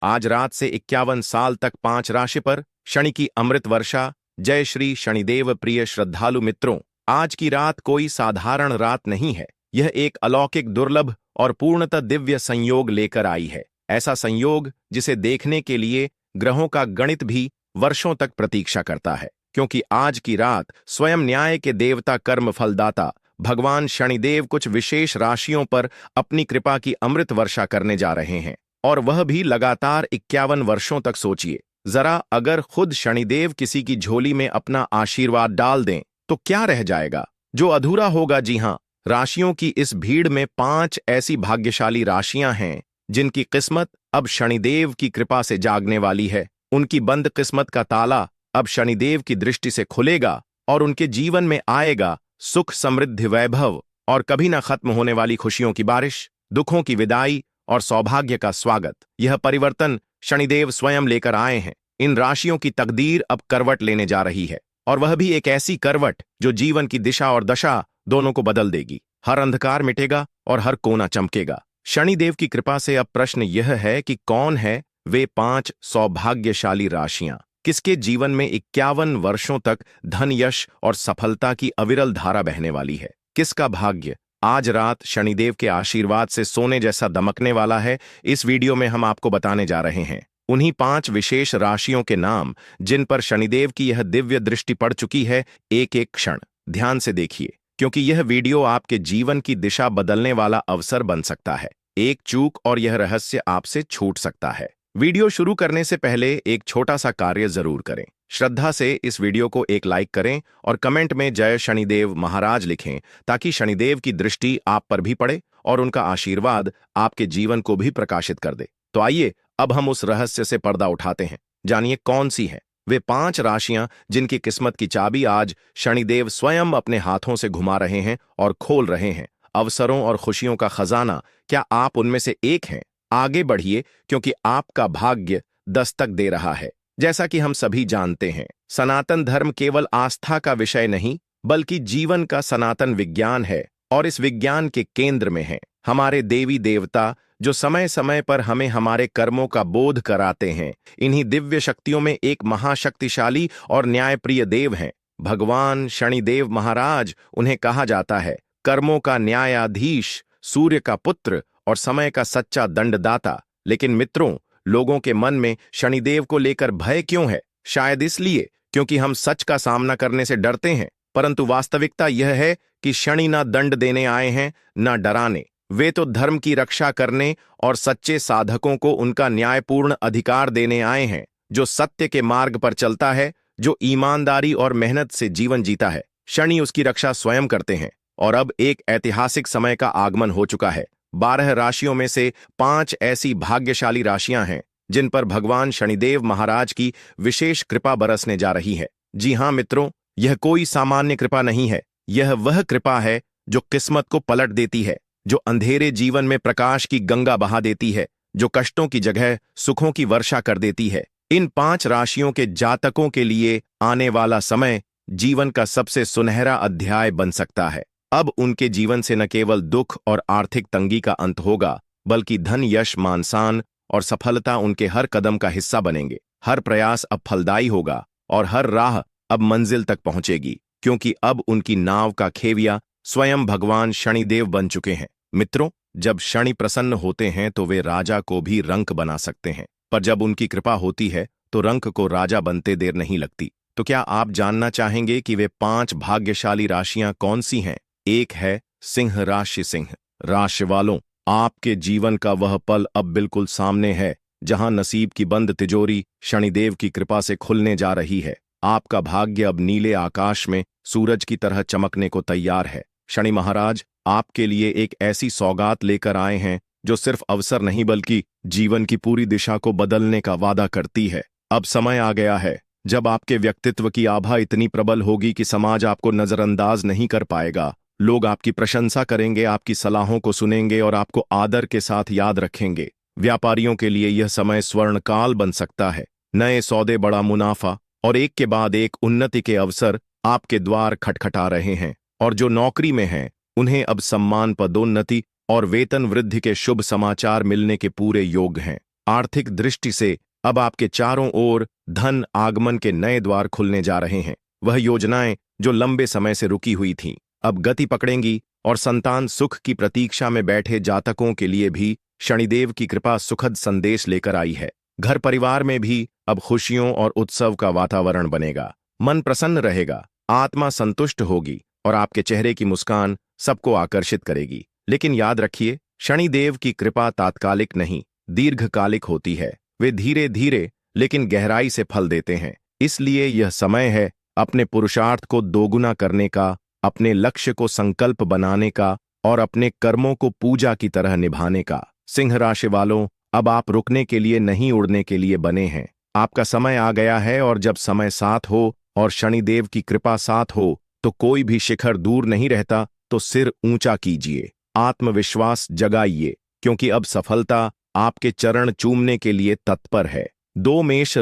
आज रात से 51 साल तक 5 राशि पर शनि की अमृत वर्षा। जय श्री शनिदेव। प्रिय श्रद्धालु मित्रों, आज की रात कोई साधारण रात नहीं है। यह एक अलौकिक, दुर्लभ और पूर्णतः दिव्य संयोग लेकर आई है। ऐसा संयोग जिसे देखने के लिए ग्रहों का गणित भी वर्षों तक प्रतीक्षा करता है, क्योंकि आज की रात स्वयं न्याय के देवता, कर्म फलदाता भगवान शनिदेव कुछ विशेष राशियों पर अपनी कृपा की अमृत वर्षा करने जा रहे हैं, और वह भी लगातार 51 वर्षों तक। सोचिए जरा, अगर खुद शनिदेव किसी की झोली में अपना आशीर्वाद डाल दें तो क्या रह जाएगा जो अधूरा होगा। जी हां, राशियों की इस भीड़ में 5 ऐसी भाग्यशाली राशियां हैं जिनकी किस्मत अब शनिदेव की कृपा से जागने वाली है। उनकी बंद किस्मत का ताला अब शनिदेव की दृष्टि से खुलेगा और उनके जीवन में आएगा सुख, समृद्धि, वैभव और कभी न खत्म होने वाली खुशियों की बारिश, दुखों की विदाई और सौभाग्य का स्वागत। यह परिवर्तन शनिदेव स्वयं लेकर आए हैं। इन राशियों की तकदीर अब करवट लेने जा रही है, और वह भी एक ऐसी करवट जो जीवन की दिशा और दशा दोनों को बदल देगी। हर अंधकार मिटेगा और हर कोना चमकेगा। शनिदेव की कृपा से अब प्रश्न यह है कि कौन है वे 5 सौभाग्यशाली राशियां, किसके जीवन में 51 वर्षों तक धन, यश और सफलता की अविरल धारा बहने वाली है। किसका भाग्य आज रात शनिदेव के आशीर्वाद से सोने जैसा दमकने वाला है, इस वीडियो में हम आपको बताने जा रहे हैं। उन्हीं 5 विशेष राशियों के नाम जिन पर शनिदेव की यह दिव्य दृष्टि पड़ चुकी है। एक एक क्षण ध्यान से देखिए, क्योंकि यह वीडियो आपके जीवन की दिशा बदलने वाला अवसर बन सकता है। एक चूक और यह रहस्य आपसे छूट सकता है। वीडियो शुरू करने से पहले एक छोटा सा कार्य जरूर करें। श्रद्धा से इस वीडियो को एक लाइक करें और कमेंट में जय शनिदेव महाराज लिखें, ताकि शनिदेव की दृष्टि आप पर भी पड़े और उनका आशीर्वाद आपके जीवन को भी प्रकाशित कर दे। तो आइए अब हम उस रहस्य से पर्दा उठाते हैं। जानिए कौन सी हैं वे 5 राशियां जिनकी किस्मत की चाबी आज शनिदेव स्वयं अपने हाथों से घुमा रहे हैं और खोल रहे हैं। अवसरों और खुशियों का खजाना, क्या आप उनमें से एक हैं? आगे बढ़िए, क्योंकि आपका भाग्य दस्तक दे रहा है। जैसा कि हम सभी जानते हैं, सनातन धर्म केवल आस्था का विषय नहीं, बल्कि जीवन का सनातन विज्ञान है, और इस विज्ञान के केंद्र में है हमारे देवी देवता, जो समय समय पर हमें हमारे कर्मों का बोध कराते हैं। इन्हीं दिव्य शक्तियों में एक महाशक्तिशाली और न्यायप्रिय देव हैं, भगवान शनिदेव महाराज। उन्हें कहा जाता है कर्मों का न्यायाधीश, सूर्य का पुत्र और समय का सच्चा दंडदाता। लेकिन मित्रों, लोगों के मन में शनिदेव को लेकर भय क्यों है? शायद इसलिए क्योंकि हम सच का सामना करने से डरते हैं, परंतु वास्तविकता यह है कि शनि ना दंड देने आए हैं, ना डराने। वे तो धर्म की रक्षा करने और सच्चे साधकों को उनका न्यायपूर्ण अधिकार देने आए हैं। जो सत्य के मार्ग पर चलता है, जो ईमानदारी और मेहनत से जीवन जीता है, शनि उसकी रक्षा स्वयं करते हैं। और अब एक ऐतिहासिक समय का आगमन हो चुका है। 12 राशियों में से 5 ऐसी भाग्यशाली राशियां हैं जिन पर भगवान शनिदेव महाराज की विशेष कृपा बरसने जा रही है। जी हां मित्रों, यह कोई सामान्य कृपा नहीं है। यह वह कृपा है जो किस्मत को पलट देती है, जो अंधेरे जीवन में प्रकाश की गंगा बहा देती है, जो कष्टों की जगह सुखों की वर्षा कर देती है। इन 5 राशियों के जातकों के लिए आने वाला समय जीवन का सबसे सुनहरा अध्याय बन सकता है। अब उनके जीवन से न केवल दुख और आर्थिक तंगी का अंत होगा, बल्कि धन, यश, मान-शान और सफलता उनके हर कदम का हिस्सा बनेंगे। हर प्रयास अब फलदायी होगा और हर राह अब मंजिल तक पहुंचेगी, क्योंकि अब उनकी नाव का खेविया स्वयं भगवान शनिदेव बन चुके हैं। मित्रों, जब शनि प्रसन्न होते हैं तो वे राजा को भी रंक बना सकते हैं, पर जब उनकी कृपा होती है तो रंक को राजा बनते देर नहीं लगती। तो क्या आप जानना चाहेंगे कि वे 5 भाग्यशाली राशियां कौन सी हैं? एक है सिंह राशि। सिंह राशि वालों, आपके जीवन का वह पल अब बिल्कुल सामने है जहां नसीब की बंद तिजोरी शनिदेव की कृपा से खुलने जा रही है। आपका भाग्य अब नीले आकाश में सूरज की तरह चमकने को तैयार है। शनि महाराज आपके लिए एक ऐसी सौगात लेकर आए हैं जो सिर्फ अवसर नहीं, बल्कि जीवन की पूरी दिशा को बदलने का वादा करती है। अब समय आ गया है जब आपके व्यक्तित्व की आभा इतनी प्रबल होगी कि समाज आपको नजरअंदाज नहीं कर पाएगा। लोग आपकी प्रशंसा करेंगे, आपकी सलाहों को सुनेंगे और आपको आदर के साथ याद रखेंगे। व्यापारियों के लिए यह समय स्वर्णकाल बन सकता है। नए सौदे, बड़ा मुनाफा और एक के बाद एक उन्नति के अवसर आपके द्वार खटखटा रहे हैं। और जो नौकरी में हैं, उन्हें अब सम्मान, पदोन्नति और वेतन वृद्धि के शुभ समाचार मिलने के पूरे योग हैं। आर्थिक दृष्टि से अब आपके चारों ओर धन आगमन के नए द्वार खुलने जा रहे हैं। वह योजनाएं जो लंबे समय से रुकी हुई थीं, अब गति पकड़ेंगी और संतान सुख की प्रतीक्षा में बैठे जातकों के लिए भी शनिदेव की कृपा सुखद संदेश लेकर आई है। घर परिवार में भी अब खुशियों और उत्सव का वातावरण बनेगा। मन प्रसन्न रहेगा, आत्मा संतुष्ट होगी और आपके चेहरे की मुस्कान सबको आकर्षित करेगी। लेकिन याद रखिए, शनिदेव की कृपा तात्कालिक नहीं, दीर्घकालिक होती है। वे धीरे धीरे लेकिन गहराई से फल देते हैं। इसलिए यह समय है अपने पुरुषार्थ को दोगुना करने का, अपने लक्ष्य को संकल्प बनाने का और अपने कर्मों को पूजा की तरह निभाने का। सिंह राशि वालों, अब आप रुकने के लिए नहीं, उड़ने के लिए बने हैं। आपका समय आ गया है और जब समय साथ हो और शनिदेव की कृपा साथ हो तो कोई भी शिखर दूर नहीं रहता। तो सिर ऊंचा कीजिए, आत्मविश्वास जगाइए, क्योंकि अब सफलता आपके चरण चूमने के लिए तत्पर है। मेष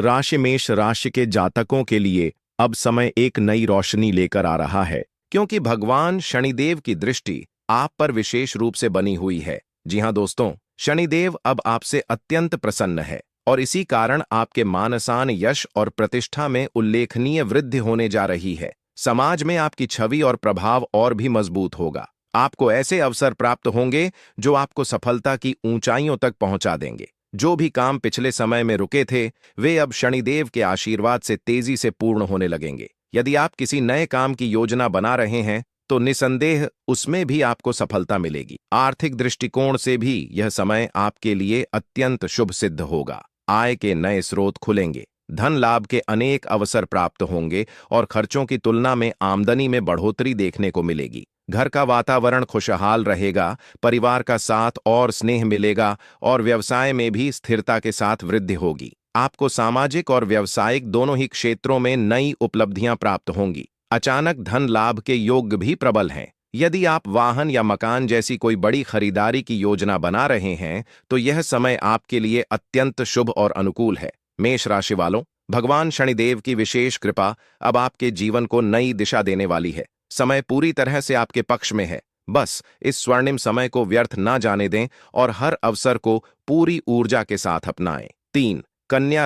राशि के जातकों के लिए अब समय एक नई रोशनी लेकर आ रहा है, क्योंकि भगवान शनिदेव की दृष्टि आप पर विशेष रूप से बनी हुई है। जी हां दोस्तों, शनिदेव अब आपसे अत्यंत प्रसन्न है और इसी कारण आपके मानसान यश और प्रतिष्ठा में उल्लेखनीय वृद्धि होने जा रही है। समाज में आपकी छवि और प्रभाव और भी मजबूत होगा। आपको ऐसे अवसर प्राप्त होंगे जो आपको सफलता की ऊंचाइयों तक पहुंचा देंगे। जो भी काम पिछले समय में रुके थे, वे अब शनिदेव के आशीर्वाद से तेजी से पूर्ण होने लगेंगे। यदि आप किसी नए काम की योजना बना रहे हैं तो निसंदेह उसमें भी आपको सफलता मिलेगी। आर्थिक दृष्टिकोण से भी यह समय आपके लिए अत्यंत शुभ सिद्ध होगा। आय के नए स्रोत खुलेंगे, धन लाभ के अनेक अवसर प्राप्त होंगे और खर्चों की तुलना में आमदनी में बढ़ोतरी देखने को मिलेगी। घर का वातावरण खुशहाल रहेगा, परिवार का साथ और स्नेह मिलेगा और व्यवसाय में भी स्थिरता के साथ वृद्धि होगी। आपको सामाजिक और व्यावसायिक दोनों ही क्षेत्रों में नई उपलब्धियां प्राप्त होंगी। अचानक धन लाभ के योग भी प्रबल हैं। यदि आप वाहन या मकान जैसी कोई बड़ी खरीदारी की योजना बना रहे हैं तो यह समय आपके लिए अत्यंत शुभ और अनुकूल है। मेष राशि वालों, भगवान शनिदेव की विशेष कृपा अब आपके जीवन को नई दिशा देने वाली है। समय पूरी तरह से आपके पक्ष में है। बस इस स्वर्णिम समय को व्यर्थ ना जाने दें और हर अवसर को पूरी ऊर्जा के साथ अपनाएं। 3. कन्या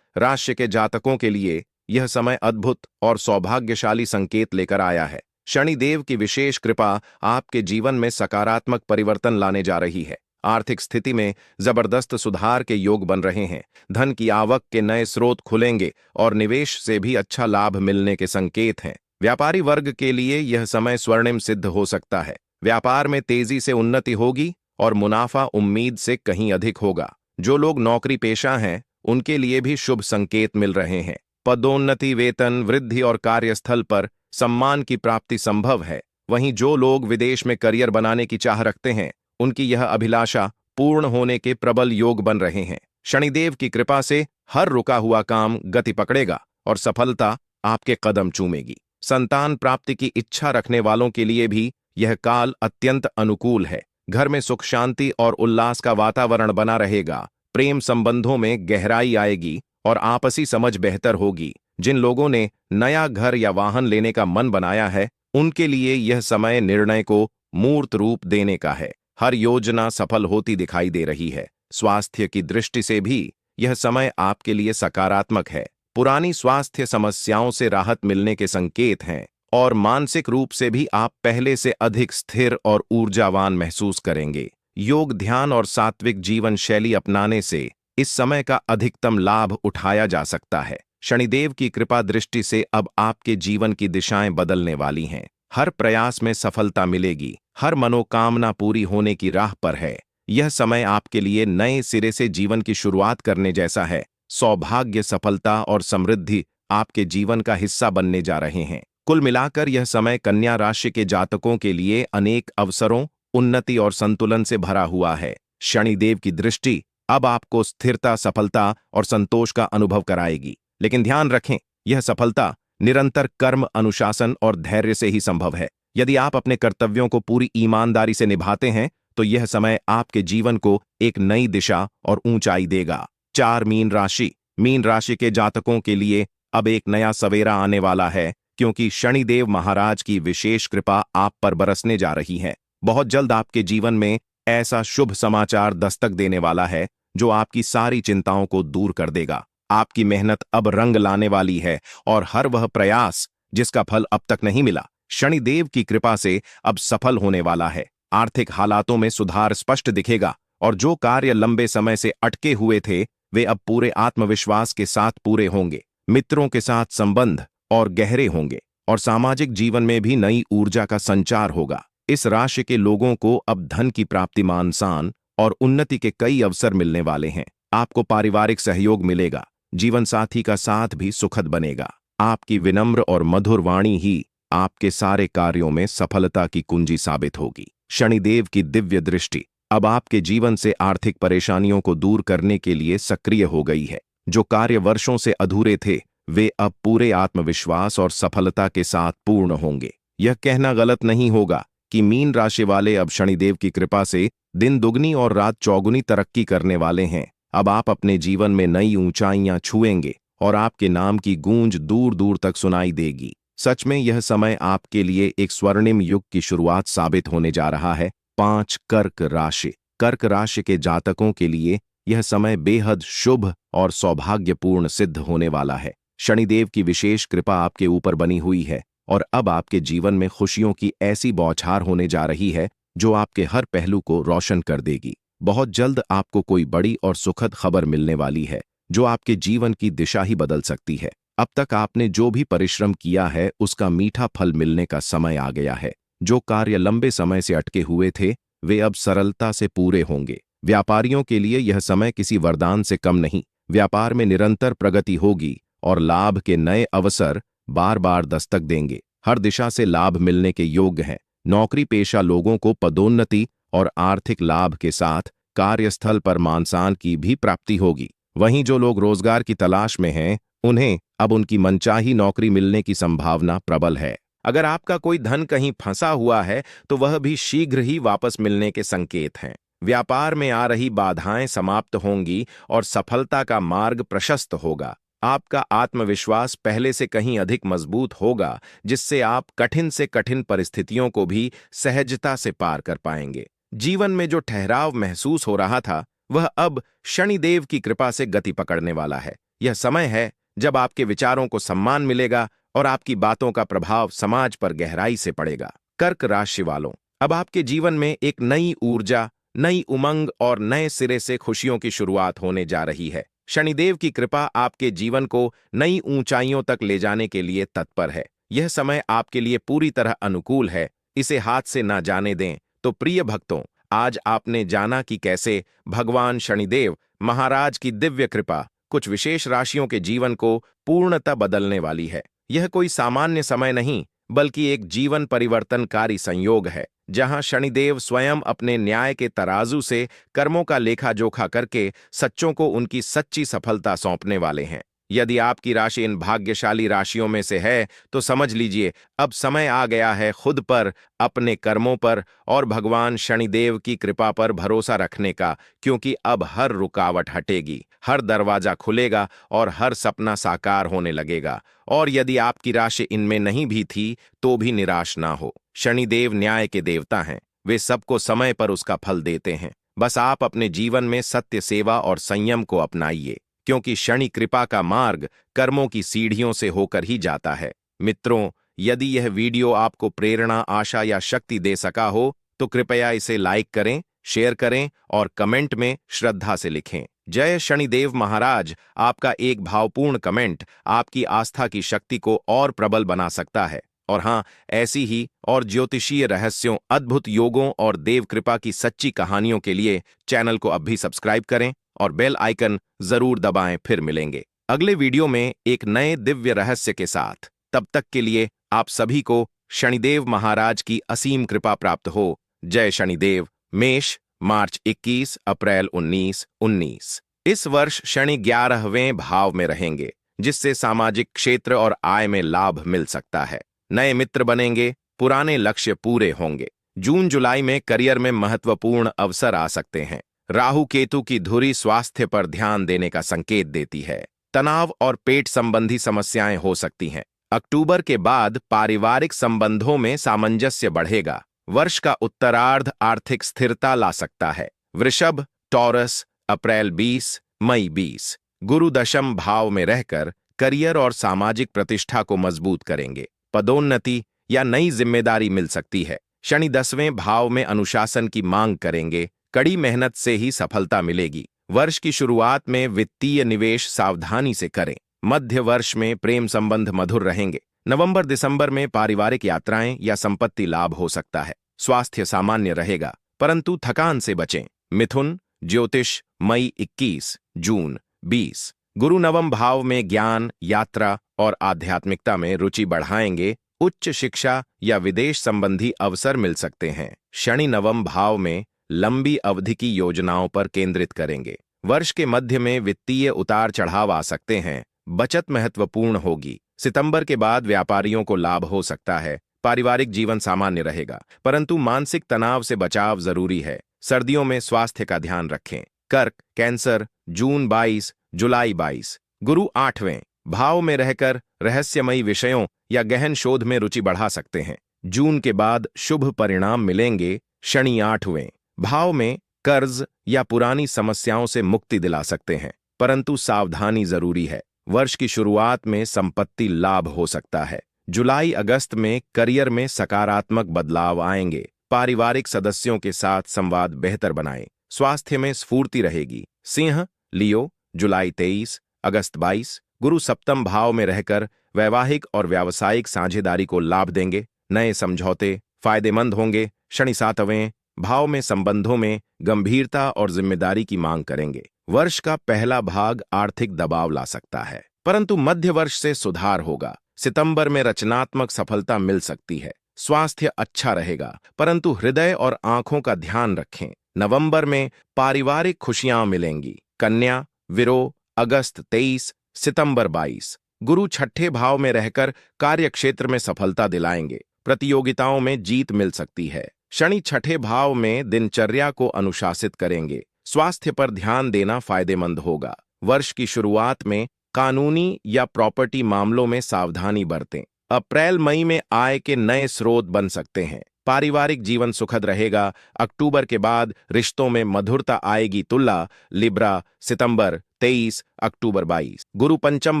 राशि के जातकों के लिए यह समय अद्भुत और सौभाग्यशाली संकेत लेकर आया है। शनिदेव की विशेष कृपा आपके जीवन में सकारात्मक परिवर्तन लाने जा रही है। आर्थिक स्थिति में जबरदस्त सुधार के योग बन रहे हैं। धन की आवक के नए स्रोत खुलेंगे और निवेश से भी अच्छा लाभ मिलने के संकेत हैं। व्यापारी वर्ग के लिए यह समय स्वर्णिम सिद्ध हो सकता है। व्यापार में तेजी से उन्नति होगी और मुनाफा उम्मीद से कहीं अधिक होगा। जो लोग नौकरी पेशा हैं, उनके लिए भी शुभ संकेत मिल रहे हैं। पदोन्नति, वेतन वृद्धि और कार्यस्थल पर सम्मान की प्राप्ति संभव है। वहीं जो लोग विदेश में करियर बनाने की चाह रखते हैं, उनकी यह अभिलाषा पूर्ण होने के प्रबल योग बन रहे हैं। शनिदेव की कृपा से हर रुका हुआ काम गति पकड़ेगा और सफलता आपके कदम चूमेगी। संतान प्राप्ति की इच्छा रखने वालों के लिए भी यह काल अत्यंत अनुकूल है। घर में सुख शांति और उल्लास का वातावरण बना रहेगा। प्रेम संबंधों में गहराई आएगी और आपसी समझ बेहतर होगी। जिन लोगों ने नया घर या वाहन लेने का मन बनाया है, उनके लिए यह समय निर्णय को मूर्त रूप देने का है। हर योजना सफल होती दिखाई दे रही है। स्वास्थ्य की दृष्टि से भी यह समय आपके लिए सकारात्मक है। पुरानी स्वास्थ्य समस्याओं से राहत मिलने के संकेत हैं और मानसिक रूप से भी आप पहले से अधिक स्थिर और ऊर्जावान महसूस करेंगे। योग, ध्यान और सात्विक जीवन शैली अपनाने से इस समय का अधिकतम लाभ उठाया जा सकता है। शनिदेव की कृपा दृष्टि से अब आपके जीवन की दिशाएं बदलने वाली हैं। हर प्रयास में सफलता मिलेगी, हर मनोकामना पूरी होने की राह पर है। यह समय आपके लिए नए सिरे से जीवन की शुरुआत करने जैसा है। सौभाग्य, सफलता और समृद्धि आपके जीवन का हिस्सा बनने जा रहे हैं। कुल मिलाकर यह समय कन्या राशि के जातकों के लिए अनेक अवसरों, उन्नति और संतुलन से भरा हुआ है। शनिदेव की दृष्टि अब आपको स्थिरता, सफलता और संतोष का अनुभव कराएगी। लेकिन ध्यान रखें, यह सफलता निरंतर कर्म, अनुशासन और धैर्य से ही संभव है। यदि आप अपने कर्तव्यों को पूरी ईमानदारी से निभाते हैं तो यह समय आपके जीवन को एक नई दिशा और ऊंचाई देगा। 4. मीन राशि के जातकों के लिए अब एक नया सवेरा आने वाला है, क्योंकि शनिदेव महाराज की विशेष कृपा आप पर बरसने जा रही है। बहुत जल्द आपके जीवन में ऐसा शुभ समाचार दस्तक देने वाला है जो आपकी सारी चिंताओं को दूर कर देगा। आपकी मेहनत अब रंग लाने वाली है और हर वह प्रयास जिसका फल अब तक नहीं मिला, शनिदेव की कृपा से अब सफल होने वाला है। आर्थिक हालातों में सुधार स्पष्ट दिखेगा और जो कार्य लंबे समय से अटके हुए थे वे अब पूरे आत्मविश्वास के साथ पूरे होंगे। मित्रों के साथ संबंध और गहरे होंगे और सामाजिक जीवन में भी नई ऊर्जा का संचार होगा। इस राशि के लोगों को अब धन की प्राप्ति, मान सम्मान और उन्नति के कई अवसर मिलने वाले हैं। आपको पारिवारिक सहयोग मिलेगा, जीवन साथी का साथ भी सुखद बनेगा। आपकी विनम्र और मधुर वाणी ही आपके सारे कार्यों में सफलता की कुंजी साबित होगी। शनिदेव की दिव्य दृष्टि अब आपके जीवन से आर्थिक परेशानियों को दूर करने के लिए सक्रिय हो गई है। जो कार्य वर्षों से अधूरे थे वे अब पूरे आत्मविश्वास और सफलता के साथ पूर्ण होंगे। यह कहना गलत नहीं होगा कि मीन राशि वाले अब शनिदेव की कृपा से दिन दुगनी और रात चौगुनी तरक्की करने वाले हैं। अब आप अपने जीवन में नई ऊंचाइयां छुएंगे और आपके नाम की गूंज दूर दूर तक सुनाई देगी। सच में यह समय आपके लिए एक स्वर्णिम युग की शुरुआत साबित होने जा रहा है। 5 कर्क राशि। कर्क राशि के जातकों के लिए यह समय बेहद शुभ और सौभाग्यपूर्ण सिद्ध होने वाला है। शनिदेव की विशेष कृपा आपके ऊपर बनी हुई है और अब आपके जीवन में खुशियों की ऐसी बौछार होने जा रही है जो आपके हर पहलू को रोशन कर देगी। बहुत जल्द आपको कोई बड़ी और सुखद खबर मिलने वाली है जो आपके जीवन की दिशा ही बदल सकती है। अब तक आपने जो भी परिश्रम किया है उसका मीठा फल मिलने का समय आ गया है। जो कार्य लंबे समय से अटके हुए थे वे अब सरलता से पूरे होंगे। व्यापारियों के लिए यह समय किसी वरदान से कम नहीं। व्यापार में निरंतर प्रगति होगी और लाभ के नए अवसर बार बार दस्तक देंगे। हर दिशा से लाभ मिलने के योग्य हैं। नौकरी पेशा लोगों को पदोन्नति और आर्थिक लाभ के साथ कार्यस्थल पर मान-सम्मान की भी प्राप्ति होगी। वहीं जो लोग रोजगार की तलाश में हैं उन्हें अब उनकी मनचाही नौकरी मिलने की संभावना प्रबल है। अगर आपका कोई धन कहीं फंसा हुआ है तो वह भी शीघ्र ही वापस मिलने के संकेत हैं। व्यापार में आ रही बाधाएं समाप्त होंगी और सफलता का मार्ग प्रशस्त होगा। आपका आत्मविश्वास पहले से कहीं अधिक मजबूत होगा जिससे आप कठिन से कठिन परिस्थितियों को भी सहजता से पार कर पाएंगे। जीवन में जो ठहराव महसूस हो रहा था वह अब शनिदेव की कृपा से गति पकड़ने वाला है। यह समय है जब आपके विचारों को सम्मान मिलेगा और आपकी बातों का प्रभाव समाज पर गहराई से पड़ेगा। कर्क राशि वालों, अब आपके जीवन में एक नई ऊर्जा, नई उमंग और नए सिरे से खुशियों की शुरुआत होने जा रही है। शनिदेव की कृपा आपके जीवन को नई ऊंचाइयों तक ले जाने के लिए तत्पर है। यह समय आपके लिए पूरी तरह अनुकूल है, इसे हाथ से ना जाने दें। तो प्रिय भक्तों, आज आपने जाना कि कैसे भगवान शनिदेव महाराज की दिव्य कृपा कुछ विशेष राशियों के जीवन को पूर्णतः बदलने वाली है। यह कोई सामान्य समय नहीं बल्कि एक जीवन परिवर्तनकारी संयोग है जहां शनिदेव स्वयं अपने न्याय के तराजू से कर्मों का लेखा जोखा करके सच्चों को उनकी सच्ची सफलता सौंपने वाले हैं। यदि आपकी राशि इन भाग्यशाली राशियों में से है तो समझ लीजिए अब समय आ गया है खुद पर, अपने कर्मों पर और भगवान शनिदेव की कृपा पर भरोसा रखने का, क्योंकि अब हर रुकावट हटेगी, हर दरवाजा खुलेगा और हर सपना साकार होने लगेगा। और यदि आपकी राशि इनमें नहीं भी थी तो भी निराश ना हो। शनिदेव न्याय के देवता हैं, वे सबको समय पर उसका फल देते हैं। बस आप अपने जीवन में सत्य, सेवा और संयम को अपनाइए, क्योंकि शनि कृपा का मार्ग कर्मों की सीढ़ियों से होकर ही जाता है। मित्रों, यदि यह वीडियो आपको प्रेरणा, आशा या शक्ति दे सका हो तो कृपया इसे लाइक करें, शेयर करें और कमेंट में श्रद्धा से लिखें, जय शनिदेव महाराज। आपका एक भावपूर्ण कमेंट आपकी आस्था की शक्ति को और प्रबल बना सकता है। और हाँ, ऐसी ही और ज्योतिषीय रहस्यों, अद्भुत योगों और देव कृपा की सच्ची कहानियों के लिए चैनल को अब भी सब्सक्राइब करें और बेल आइकन जरूर दबाएं। फिर मिलेंगे अगले वीडियो में एक नए दिव्य रहस्य के साथ। तब तक के लिए आप सभी को शनिदेव महाराज की असीम कृपा प्राप्त हो। जय शनिदेव। मेष, मार्च 21 अप्रैल 1919। इस वर्ष शनि 11वें भाव में रहेंगे जिससे सामाजिक क्षेत्र और आय में लाभ मिल सकता है। नए मित्र बनेंगे, पुराने लक्ष्य पूरे होंगे। जून जुलाई में करियर में महत्वपूर्ण अवसर आ सकते हैं। राहु केतु की धुरी स्वास्थ्य पर ध्यान देने का संकेत देती है। तनाव और पेट संबंधी समस्याएं हो सकती हैं। अक्टूबर के बाद पारिवारिक संबंधों में सामंजस्य बढ़ेगा। वर्ष का उत्तरार्ध आर्थिक स्थिरता ला सकता है। वृषभ, टॉरस, अप्रैल 20, मई 20। गुरु दशम भाव में रहकर करियर और सामाजिक प्रतिष्ठा को मजबूत करेंगे। पदोन्नति या नई जिम्मेदारी मिल सकती है। शनि 10वें भाव में अनुशासन की मांग करेंगे। कड़ी मेहनत से ही सफलता मिलेगी। वर्ष की शुरुआत में वित्तीय निवेश सावधानी से करें। मध्य वर्ष में प्रेम संबंध मधुर रहेंगे। नवंबर दिसंबर में पारिवारिक यात्राएं या संपत्ति लाभ हो सकता है। स्वास्थ्य सामान्य रहेगा, परंतु थकान से बचें। मिथुन, ज्योतिष, मई 21, जून 20। गुरु नवम भाव में ज्ञान, यात्रा और आध्यात्मिकता में रुचि बढ़ाएंगे। उच्च शिक्षा या विदेश संबंधी अवसर मिल सकते हैं। शनि नवम भाव में लंबी अवधि की योजनाओं पर केंद्रित करेंगे। वर्ष के मध्य में वित्तीय उतार चढ़ाव आ सकते हैं। बचत महत्वपूर्ण होगी। सितंबर के बाद व्यापारियों को लाभ हो सकता है। पारिवारिक जीवन सामान्य रहेगा, परंतु मानसिक तनाव से बचाव जरूरी है। सर्दियों में स्वास्थ्य का ध्यान रखें। कर्क, कैंसर, जून 22, जुलाई 22। गुरु 8वें भाव में रहकर रहस्यमयी विषयों या गहन शोध में रुचि बढ़ा सकते हैं। जून के बाद शुभ परिणाम मिलेंगे। शनि 8वें भाव में कर्ज या पुरानी समस्याओं से मुक्ति दिला सकते हैं, परंतु सावधानी जरूरी है। वर्ष की शुरुआत में संपत्ति लाभ हो सकता है। जुलाई अगस्त में करियर में सकारात्मक बदलाव आएंगे। पारिवारिक सदस्यों के साथ संवाद बेहतर बनाएं। स्वास्थ्य में स्फूर्ति रहेगी। सिंह, लियो, जुलाई 23, अगस्त 22। गुरु सप्तम भाव में रहकर वैवाहिक और व्यावसायिक साझेदारी को लाभ देंगे। नए समझौते फायदेमंद होंगे। शनि 7वें भाव में संबंधों में गंभीरता और जिम्मेदारी की मांग करेंगे। वर्ष का पहला भाग आर्थिक दबाव ला सकता है, परंतु मध्य वर्ष से सुधार होगा। सितंबर में रचनात्मक सफलता मिल सकती है। स्वास्थ्य अच्छा रहेगा, परंतु हृदय और आंखों का ध्यान रखें। नवंबर में पारिवारिक खुशियां मिलेंगी। कन्या, विरोह, अगस्त 23, सितंबर 22। गुरु छठे भाव में रहकर कार्यक्षेत्र में सफलता दिलाएंगे। प्रतियोगिताओं में जीत मिल सकती है। शनि छठे भाव में दिनचर्या को अनुशासित करेंगे। स्वास्थ्य पर ध्यान देना फायदेमंद होगा। वर्ष की शुरुआत में कानूनी या प्रॉपर्टी मामलों में सावधानी बरतें। अप्रैल मई में आय के नए स्रोत बन सकते हैं। पारिवारिक जीवन सुखद रहेगा। अक्टूबर के बाद रिश्तों में मधुरता आएगी। तुला, लिब्रा, सितंबर 23, अक्टूबर 22। गुरु पंचम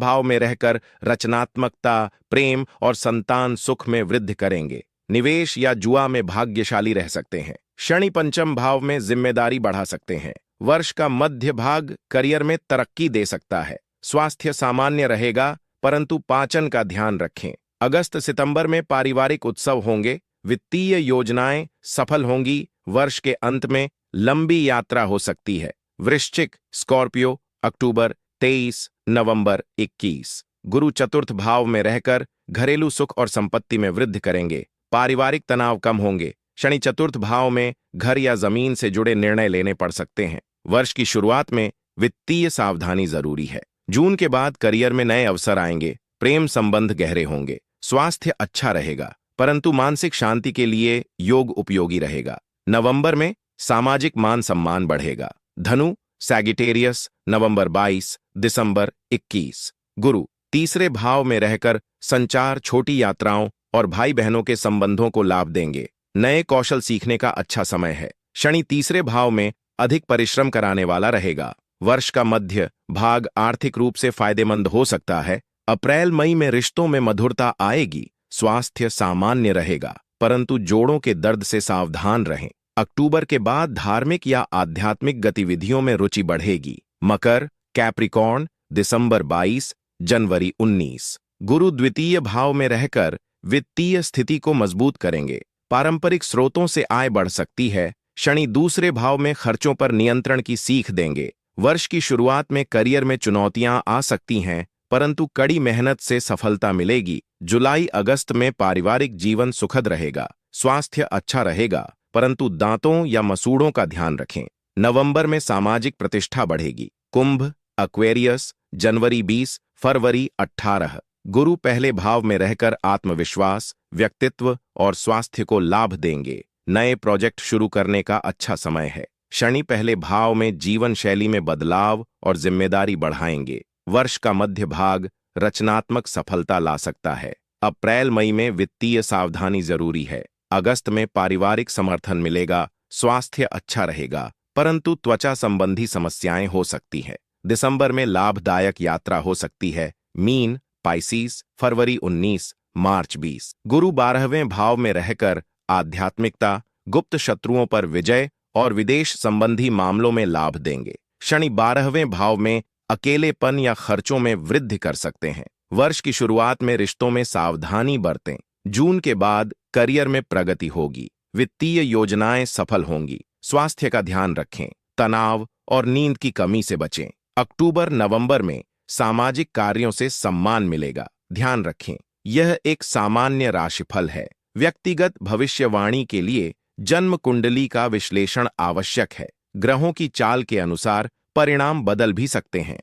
भाव में रहकर रचनात्मकता, प्रेम और संतान सुख में वृद्धि करेंगे। निवेश या जुआ में भाग्यशाली रह सकते हैं। शनि पंचम भाव में जिम्मेदारी बढ़ा सकते हैं। वर्ष का मध्य भाग करियर में तरक्की दे सकता है। स्वास्थ्य सामान्य रहेगा, परंतु पाचन का ध्यान रखें। अगस्त सितंबर में पारिवारिक उत्सव होंगे। वित्तीय योजनाएं सफल होंगी। वर्ष के अंत में लंबी यात्रा हो सकती है। वृश्चिक, स्कॉर्पियो, अक्टूबर 23, नवंबर 21। गुरु चतुर्थ भाव में रहकर घरेलू सुख और संपत्ति में वृद्धि करेंगे। पारिवारिक तनाव कम होंगे। शनि चतुर्थ भाव में घर या जमीन से जुड़े निर्णय लेने पड़ सकते हैं। वर्ष की शुरुआत में वित्तीय सावधानी जरूरी है। जून के बाद करियर में नए अवसर आएंगे। प्रेम संबंध गहरे होंगे। स्वास्थ्य अच्छा रहेगा, परंतु मानसिक शांति के लिए योग उपयोगी रहेगा। नवंबर में सामाजिक मान सम्मान बढ़ेगा। धनु, सैगिटेरियस, नवंबर 22, दिसंबर 21। गुरु तीसरे भाव में रहकर संचार, छोटी यात्राओं और भाई बहनों के संबंधों को लाभ देंगे। नए कौशल सीखने का अच्छा समय है। शनि तीसरे भाव में अधिक परिश्रम कराने वाला रहेगा। वर्ष का मध्य भाग आर्थिक रूप से फायदेमंद हो सकता है। अप्रैल मई में रिश्तों में मधुरता आएगी। स्वास्थ्य सामान्य रहेगा, परंतु जोड़ों के दर्द से सावधान रहें। अक्टूबर के बाद धार्मिक या आध्यात्मिक गतिविधियों में रुचि बढ़ेगी। मकर, कैप्रिकॉर्न, दिसंबर 22, जनवरी 19। गुरु द्वितीय भाव में रहकर वित्तीय स्थिति को मजबूत करेंगे। पारंपरिक स्रोतों से आय बढ़ सकती है। शनि दूसरे भाव में खर्चों पर नियंत्रण की सीख देंगे। वर्ष की शुरुआत में करियर में चुनौतियां आ सकती हैं, परंतु कड़ी मेहनत से सफलता मिलेगी। जुलाई अगस्त में पारिवारिक जीवन सुखद रहेगा। स्वास्थ्य अच्छा रहेगा, परंतु दांतों या मसूड़ों का ध्यान रखें। नवंबर में सामाजिक प्रतिष्ठा बढ़ेगी। कुंभ, एक्वेरियस, जनवरी 20, फरवरी 18। गुरु पहले भाव में रहकर आत्मविश्वास, व्यक्तित्व और स्वास्थ्य को लाभ देंगे। नए प्रोजेक्ट शुरू करने का अच्छा समय है। शनि पहले भाव में जीवन शैली में बदलाव और जिम्मेदारी बढ़ाएंगे। वर्ष का मध्य भाग रचनात्मक सफलता ला सकता है। अप्रैल मई में वित्तीय सावधानी जरूरी है। अगस्त में पारिवारिक समर्थन मिलेगा। स्वास्थ्य अच्छा रहेगा, परंतु त्वचा संबंधी समस्याएं हो सकती है। दिसंबर में लाभदायक यात्रा हो सकती है। मीन, पाइसिस, फरवरी 19, मार्च 20। गुरु 12वें भाव में रहकर आध्यात्मिकता, गुप्त शत्रुओं पर विजय और विदेश संबंधी मामलों में लाभ देंगे। शनि 12वें भाव में अकेलेपन या खर्चों में वृद्धि कर सकते हैं। वर्ष की शुरुआत में रिश्तों में सावधानी बरतें। जून के बाद करियर में प्रगति होगी। वित्तीय योजनाएं सफल होंगी। स्वास्थ्य का ध्यान रखें। तनाव और नींद की कमी से बचें। अक्टूबर नवंबर में सामाजिक कार्यों से सम्मान मिलेगा। ध्यान रखें, यह एक सामान्य राशिफल है। व्यक्तिगत भविष्यवाणी के लिए जन्म कुंडली का विश्लेषण आवश्यक है। ग्रहों की चाल के अनुसार परिणाम बदल भी सकते हैं।